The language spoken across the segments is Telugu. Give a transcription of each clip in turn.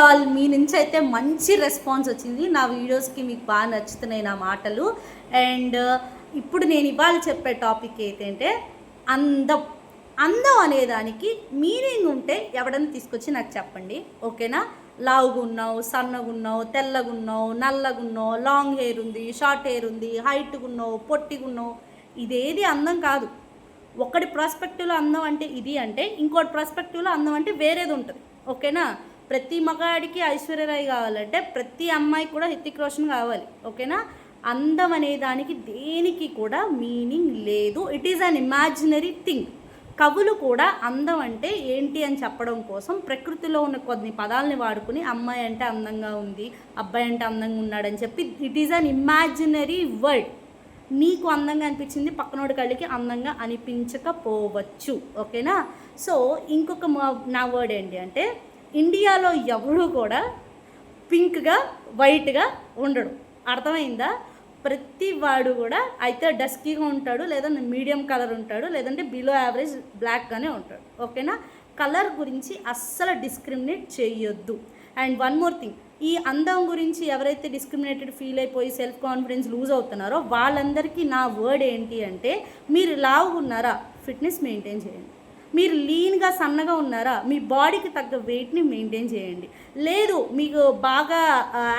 ఆల్ మీ నుంచి అయితే మంచి రెస్పాన్స్ వచ్చింది. నా వీడియోస్కి మీకు బాగా నచ్చుతున్నాయి నా మాటలు. అండ్ ఇప్పుడు నేను ఇవాళ చెప్పే టాపిక్ ఏంటంటే అందం. అందం అనేదానికి మీనింగ్ ఉంటే ఎవడన్నా తీసుకొచ్చి నాకు చెప్పండి, ఓకేనా? లావుగున్నావు, సన్నగున్నావు, తెల్లగున్నావు, నల్లగున్నావు, లాంగ్ హెయిర్ ఉంది, షార్ట్ హెయిర్ ఉంది, హైట్గా ఉన్నావు, పొట్టిగున్నావు, ఇదేది అందం కాదు. ఒకటి ప్రాస్పెక్టివ్లో అందం అంటే ఇది అంటే, ఇంకోటి ప్రాస్పెక్టివ్లో అందం అంటే వేరేది ఉంటుంది, ఓకేనా? ప్రతి మగాడికి ఐశ్వర్యరాయ్ కావాలంటే ప్రతి అమ్మాయికి కూడా హృతిక్ రోషన్ కావాలి, ఓకేనా? అందం అనే దానికి దేనికి కూడా మీనింగ్ లేదు. It is an imaginary thing. కవులు కూడా అందం అంటే ఏంటి అని చెప్పడం కోసం ప్రకృతిలో ఉన్న కొన్ని పదాలని వాడుకుని అమ్మాయి అంటే అందంగా ఉంది, అబ్బాయి అంటే అందంగా ఉన్నాడని చెప్పి it is an imaginary word. నీకు అందంగా అనిపించింది పక్కనోడి కళ్ళకి అందంగా అనిపించకపోవచ్చు, ఓకేనా? సో ఇంకొక నా వర్డ్ ఏంటి అంటే, ఇండియాలో ఎవడు కూడా పింక్గా వైట్గా ఉండడు, అర్థమైందా? ప్రతి వాడు కూడా అయితే డస్కీగా ఉంటాడు, లేదా మీడియం కలర్ ఉంటాడు, లేదంటే బిలో యావరేజ్ బ్లాక్గానే ఉంటాడు, ఓకేనా? కలర్ గురించి అస్సలు డిస్క్రిమినేట్ చేయొద్దు. అండ్ వన్ మోర్ థింగ్, ఈ అందం గురించి ఎవరైతే డిస్క్రిమినేటెడ్ ఫీల్ అయిపోయి సెల్ఫ్ కాన్ఫిడెన్స్ లూజ్ అవుతున్నారో వాళ్ళందరికీ నా వర్డ్ ఏంటి అంటే, మీరు లావుగా ఉన్నారా, ఫిట్నెస్ మెయింటైన్ చేయండి. మీరు లీన్గా సన్నగా ఉన్నారా, మీ బాడీకి తగ్గ వెయిట్ని మెయింటైన్ చేయండి. లేదు మీకు బాగా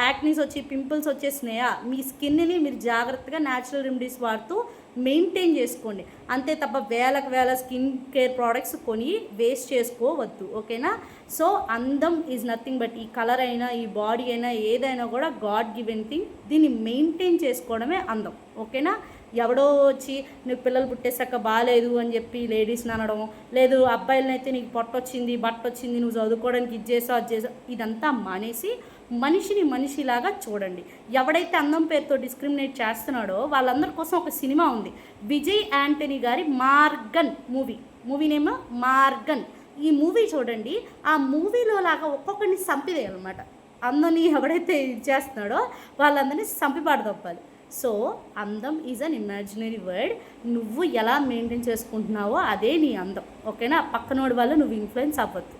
యాక్నీస్ వచ్చి పింపుల్స్ వచ్చేసినాయా, మీ స్కిన్ని మీరు జాగ్రత్తగా న్యాచురల్ రెమెడీస్ వాడుతూ మెయింటైన్ చేసుకోండి, అంతే తప్ప వేల స్కిన్ కేర్ ప్రోడక్ట్స్ కొని వేస్ట్ చేసుకోవద్దు, ఓకేనా? సో అందం ఈజ్ నథింగ్ బట్ ఈ కలర్ అయినా ఈ బాడీ అయినా ఏదైనా కూడా గాడ్ గివెన్ థింగ్. దీన్ని మెయింటైన్ చేసుకోవడమే అందం, ఓకేనా? ఎవడో వచ్చి నువ్వు పిల్లలు పుట్టేసాక బాగాలేదు అని చెప్పి లేడీస్ని అనడం, లేదు అబ్బాయిలనైతే నీకు పొట్టొచ్చింది బట్ట వచ్చింది నువ్వు చదువుకోవడానికి ఇది చేసావు అది చేసావు, ఇదంతా మానేసి మనిషిని మనిషిలాగా చూడండి. ఎవడైతే అందం పేరుతో డిస్క్రిమినేట్ చేస్తున్నాడో వాళ్ళందరి కోసం ఒక సినిమా ఉంది, విజయ్ యాంటనీ గారి మార్గన్ మూవీ నేమ్ మార్గన్. ఈ మూవీ చూడండి. ఆ మూవీలో లాగా ఒక్కొక్కరిని చంపిదేయాలన్నమాట. అందరినీ ఎవడైతే ఇది చేస్తున్నాడో వాళ్ళందరినీ చంపిపాడు తప్పాలి. సో అందం ఈజ్ అన్ ఇమాజినరీ వర్డ్. నువ్వు ఎలా మెయింటైన్ చేసుకుంటున్నావో అదే నీ అందం, ఓకేనా? పక్కనోడి వల్ల నువ్వు ఇన్ఫ్లుయెన్స్ అవ్వద్దు.